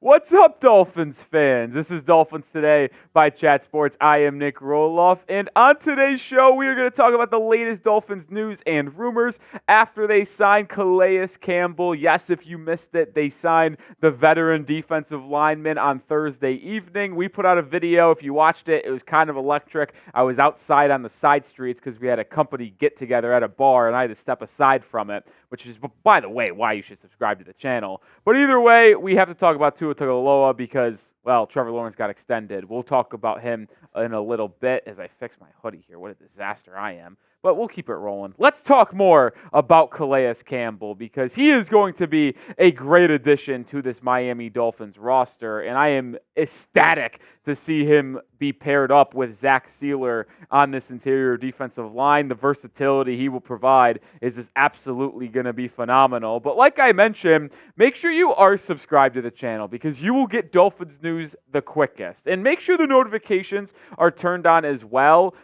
What's up, Dolphins fans? This is Dolphins Today by Chat Sports. I am Nick Roloff, and on today's show, we are going to talk about the latest Dolphins news and rumors after they signed Calais Campbell. Yes, if you missed it, they signed the veteran defensive lineman on Thursday evening. We put out a video. If you watched it, it was kind of electric. I was outside on the side streets because we had a company get-together at a bar, and I had to step aside from it, which is, by the way, why you should subscribe to the channel. But either way, we have to talk about Tua Tagovailoa because, well, Trevor Lawrence got extended. We'll talk about him in a little bit as I fix my hoodie here. What a disaster I am. But we'll keep it rolling. Let's talk more about Calais Campbell because he is going to be a great addition to this Miami Dolphins roster, and I am ecstatic to see him be paired up with Zach Sieler on this interior defensive line. The versatility he will provide is just absolutely going to be phenomenal. But like I mentioned, make sure you are subscribed to the channel because you will get Dolphins news the quickest. And make sure the notifications are turned on as well.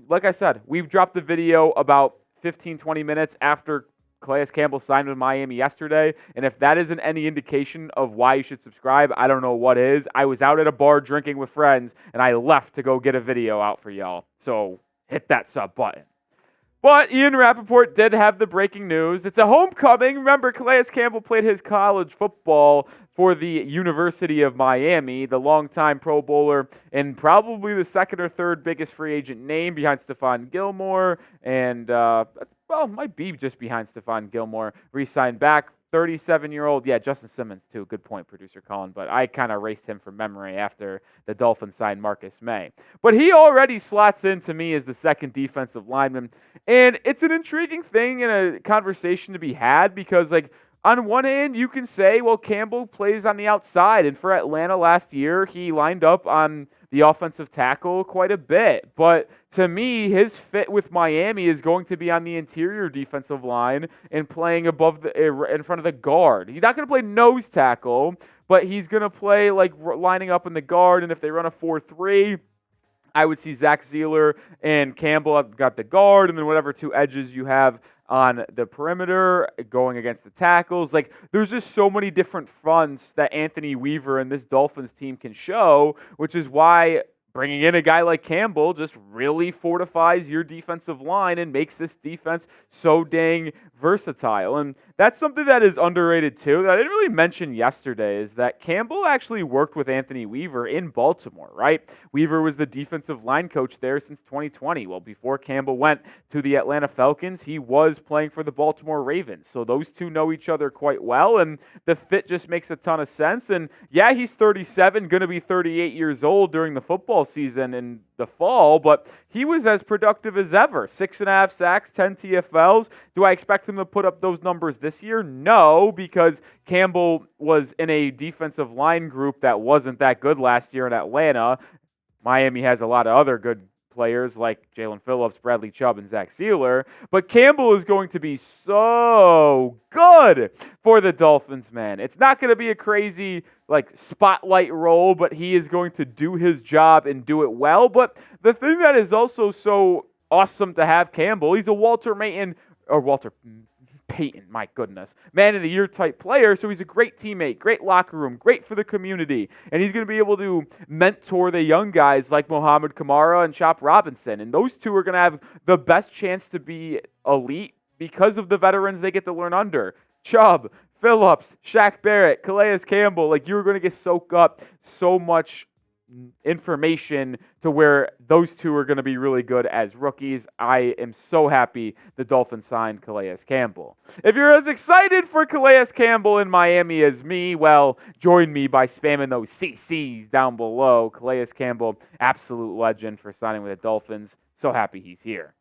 Like I said, we've dropped the video about 15, 20 minutes after Calais Campbell signed with Miami yesterday, and if that isn't any indication of why you should subscribe, I don't know what is. I was out at a bar drinking with friends, and I left to go get a video out for y'all, so hit that sub button. But Ian Rappaport did have the breaking news. It's a homecoming. Remember, Calais Campbell played his college football for the University of Miami, the longtime Pro Bowler and probably the second or third biggest free agent name behind Stephon Gilmore and, might be just behind Stephon Gilmore. Re-signed back. 37-year-old, Justin Simmons too. Good point, producer Colin, but I kind of erased him from memory after the Dolphins signed Marcus May. But he already slots in to me as the second defensive lineman, and it's an intriguing thing and a conversation to be had because, on one hand, you can say, well, Campbell plays on the outside, and for Atlanta last year, he lined up on the offensive tackle quite a bit. But to me, his fit with Miami is going to be on the interior defensive line and playing in front of the guard. He's not going to play nose tackle, but he's going to play lining up in the guard, and if they run a 4-3, I would see Zach Sieler and Campbell have got the guard, and then whatever two edges you have on the perimeter going against the tackles. There's just so many different fronts that Anthony Weaver and this Dolphins team can show, which is why bringing in a guy like Campbell just really fortifies your defensive line and makes this defense so dang versatile. And that's something that is underrated too, that I didn't really mention yesterday, is that Campbell actually worked with Anthony Weaver in Baltimore, right? Weaver was the defensive line coach there since 2020. Well, before Campbell went to the Atlanta Falcons, he was playing for the Baltimore Ravens. So those two know each other quite well, and the fit just makes a ton of sense. And yeah, he's 37, going to be 38 years old during the football season in the fall, but he was as productive as ever. 6.5 sacks, 10 TFLs. Do I expect him to put up those numbers this year? No, because Campbell was in a defensive line group that wasn't that good last year in Atlanta. Miami has a lot of other good players like Jalen Phillips, Bradley Chubb, and Zach Sieler. But Campbell is going to be so good for the Dolphins, man. It's not going to be a crazy spotlight role, but he is going to do his job and do it well. But the thing that is also so awesome to have Campbell, he's a Walter Payton, my goodness, man of the year type player. So he's a great teammate, great locker room, great for the community. And he's going to be able to mentor the young guys like Mohamed Kamara and Chop Robinson. And those two are going to have the best chance to be elite because of the veterans they get to learn under. Chubb, Phillips, Shaq Barrett, Calais Campbell, you're going to get soaked up so much information to where those two are going to be really good as rookies. I am so happy the Dolphins signed Calais Campbell. If you're as excited for Calais Campbell in Miami as me, well, join me by spamming those CCs down below. Calais Campbell, absolute legend for signing with the Dolphins. So happy he's here.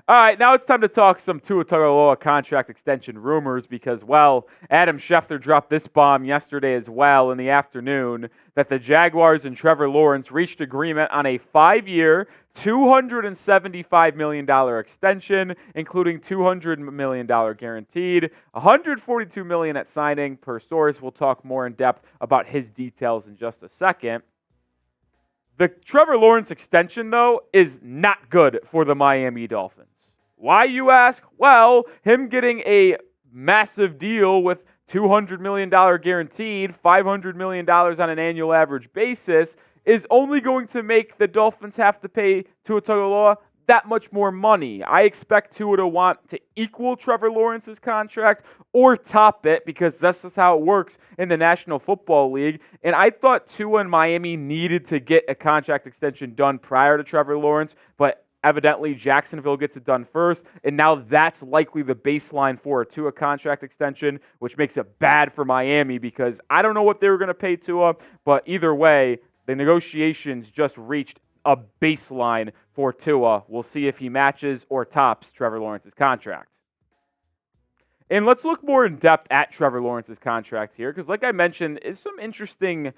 All right, now it's time to talk some Tua Tagovailoa contract extension rumors because, well, Adam Schefter dropped this bomb yesterday as well in the afternoon that the Jaguars and Trevor Lawrence reached agreement on a 5-year, $275 million extension, including $200 million guaranteed, $142 million at signing per source. We'll talk more in depth about his details in just a second. The Trevor Lawrence extension, though, is not good for the Miami Dolphins. Why, you ask? Well, him getting a massive deal with $200 million guaranteed, $500 million on an annual average basis is only going to make the Dolphins have to pay Tua Tagovailoa that much more money. I expect Tua to want to equal Trevor Lawrence's contract or top it because that's just how it works in the National Football League. And I thought Tua and Miami needed to get a contract extension done prior to Trevor Lawrence, but evidently Jacksonville gets it done first, and now that's likely the baseline for a Tua contract extension, which makes it bad for Miami because I don't know what they were going to pay Tua, but either way, the negotiations just reached a baseline for Tua. We'll see if he matches or tops Trevor Lawrence's contract. And let's look more in depth at Trevor Lawrence's contract here, because like I mentioned, it's some interesting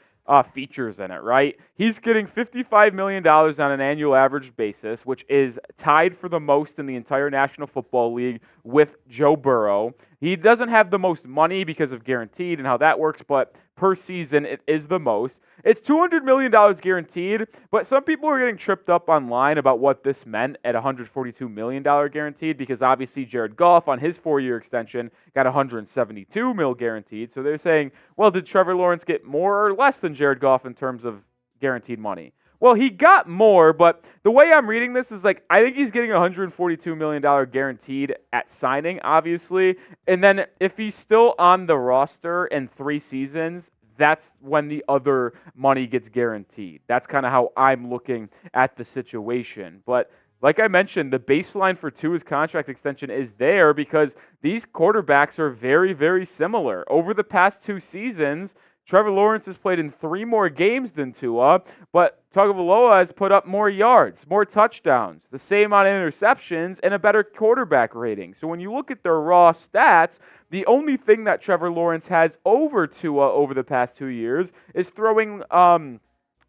features in it, right? He's getting $55 million on an annual average basis, which is tied for the most in the entire National Football League with Joe Burrow. He doesn't have the most money because of guaranteed and how that works, but per season, it is the most. It's $200 million guaranteed, but some people are getting tripped up online about what this meant at $142 million guaranteed because obviously Jared Goff on his 4-year extension got $172 million guaranteed. So they're saying, well, did Trevor Lawrence get more or less than Jared Goff in terms of guaranteed money? Well, he got more, but the way I'm reading this is like, I think he's getting $142 million guaranteed at signing, obviously. And then if he's still on the roster in 3 seasons, that's when the other money gets guaranteed. That's kind of how I'm looking at the situation. But like I mentioned, the baseline for Tua's contract extension is there because these quarterbacks are very, very similar. Over the past 2 seasons, Trevor Lawrence has played in 3 more games than Tua, but Tagovailoa has put up more yards, more touchdowns, the same amount of interceptions, and a better quarterback rating. So when you look at their raw stats, the only thing that Trevor Lawrence has over Tua over the past 2 years is throwing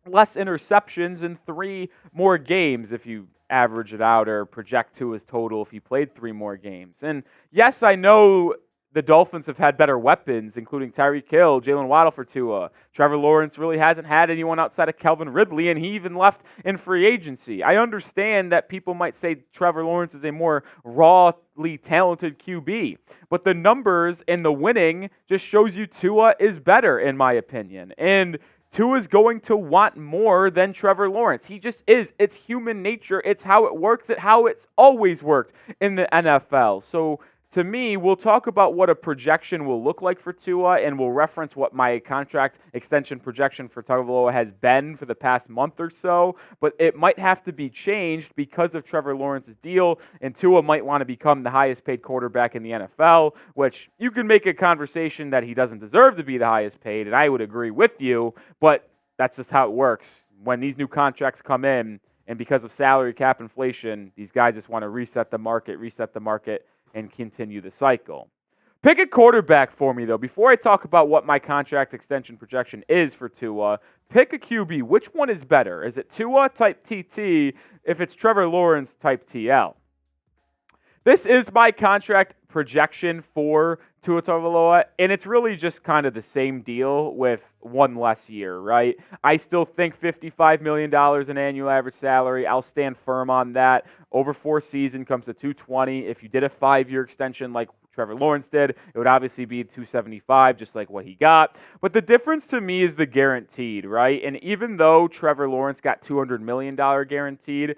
less interceptions in 3 more games if you average it out or project Tua's total if he played 3 more games. And yes, I know the Dolphins have had better weapons, including Tyreek Hill, Jalen Waddle for Tua. Trevor Lawrence really hasn't had anyone outside of Calvin Ridley, and he even left in free agency. I understand that people might say Trevor Lawrence is a more rawly talented QB, but the numbers and the winning just shows you Tua is better, in my opinion. And Tua's going to want more than Trevor Lawrence. He just is. It's human nature. It's how it works. It's how it's always worked in the NFL. So to me, we'll talk about what a projection will look like for Tua, and we'll reference what my contract extension projection for Tagovailoa has been for the past month or so, but it might have to be changed because of Trevor Lawrence's deal, and Tua might want to become the highest paid quarterback in the NFL, which you can make a conversation that he doesn't deserve to be the highest paid, and I would agree with you, but that's just how it works. When these new contracts come in, and because of salary cap inflation, these guys just want to reset the market, and continue the cycle. Pick a quarterback for me, though. Before I talk about what my contract extension projection is for Tua, pick a QB. Which one is better? Is it Tua type TT if it's Trevor Lawrence type TL? This is my contract projection for Tua Tagovailoa, and it's really just kind of the same deal with 1 less year, right? I still think $55 million in annual average salary. I'll stand firm on that. Over 4 seasons comes to $220. If you did a 5-year extension like Trevor Lawrence did, it would obviously be $275, just like what he got. But the difference to me is the guaranteed, right? And even though Trevor Lawrence got $200 million guaranteed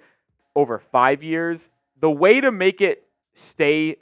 over 5 years, the way to make it stay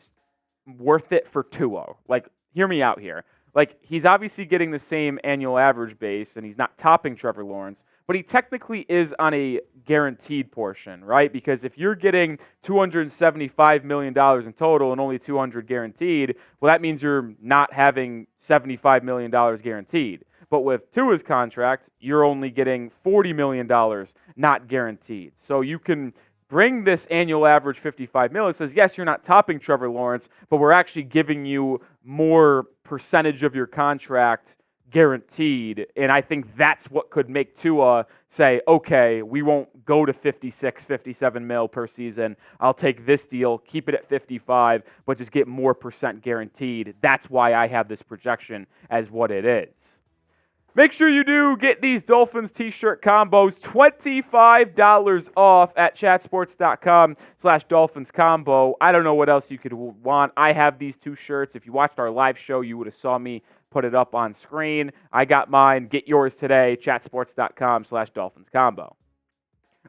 worth it for Tua, like, hear me out here. Like, he's obviously getting the same annual average base, and he's not topping Trevor Lawrence, but he technically is on a guaranteed portion, right? Because if you're getting $275 million in total and only $200 guaranteed, well, that means you're not having $75 million guaranteed. But with Tua's contract, you're only getting $40 million not guaranteed. So you can bring this annual average $55 million. It says, yes, you're not topping Trevor Lawrence, but we're actually giving you more percentage of your contract guaranteed. And I think that's what could make Tua say, okay, we won't go to 56, 57 mil per season. I'll take this deal, keep it at 55, but just get more percent guaranteed. That's why I have this projection as what it is. Make sure you do get these Dolphins t-shirt combos, $25 off at chatsports.com/Dolphins combo. I don't know what else you could want. I have these two shirts. If you watched our live show, you would have saw me put it up on screen. I got mine. Get yours today, chatsports.com/Dolphins combo.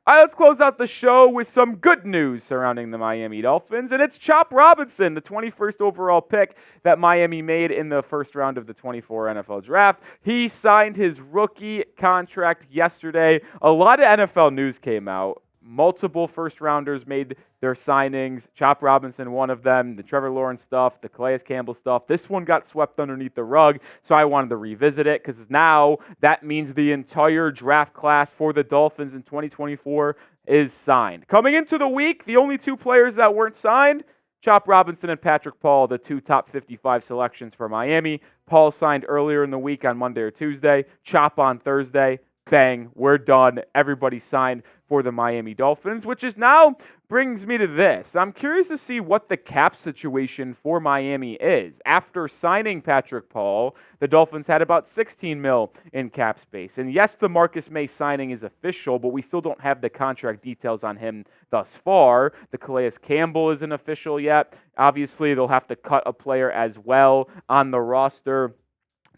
All right, let's close out the show with some good news surrounding the Miami Dolphins, and it's Chop Robinson, the 21st overall pick that Miami made in the first round of the 24 NFL Draft. He signed his rookie contract yesterday. A lot of NFL news came out. Multiple first-rounders made their signings. Chop Robinson, one of them. The Trevor Lawrence stuff, the Calais Campbell stuff. This one got swept underneath the rug, so I wanted to revisit it because now that means the entire draft class for the Dolphins in 2024 is signed. Coming into the week, the only two players that weren't signed, Chop Robinson and Patrick Paul, the two top 55 selections for Miami. Paul signed earlier in the week on Monday or Tuesday. Chop on Thursday. Bang, we're done. Everybody signed for the Miami Dolphins, which is now brings me to this. I'm curious to see what the cap situation for Miami is. After signing Patrick Paul, the Dolphins had about $16 million in cap space. And yes, the Marcus May signing is official, but we still don't have the contract details on him thus far. The Calais Campbell isn't official yet. Obviously, they'll have to cut a player as well on the roster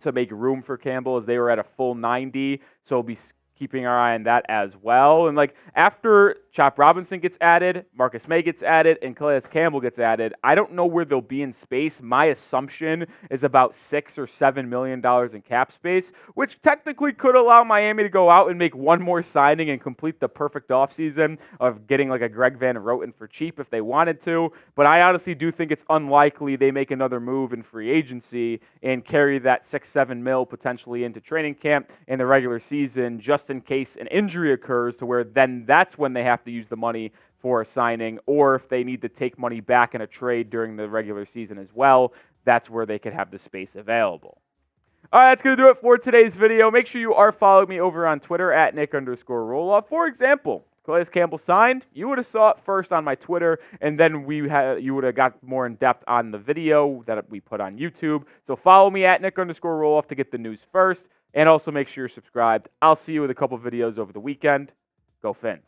to make room for Campbell, as they were at a full 90, so we'll be keeping our eye on that as well. And after Chop Robinson gets added, Marcus May gets added, and Calais Campbell gets added, I don't know where they'll be in space. My assumption is about $6 or $7 million in cap space, which technically could allow Miami to go out and make one more signing and complete the perfect offseason of getting a Greg Van Roten for cheap if they wanted to. But I honestly do think it's unlikely they make another move in free agency and carry that $6-7 million potentially into training camp in the regular season, just in case an injury occurs, to where then that's when they have to use the money for a signing, or if they need to take money back in a trade during the regular season as well, that's where they could have the space available. All right, that's going to do it for today's video. Make sure you are following me over on Twitter at Nick_Roloff. For example, Calais Campbell signed, you would have saw it first on my Twitter, and then you would have got more in depth on the video that we put on YouTube. So follow me at Nick_Roloff to get the news first, and also make sure you're subscribed. I'll see you with a couple videos over the weekend. Go Fins.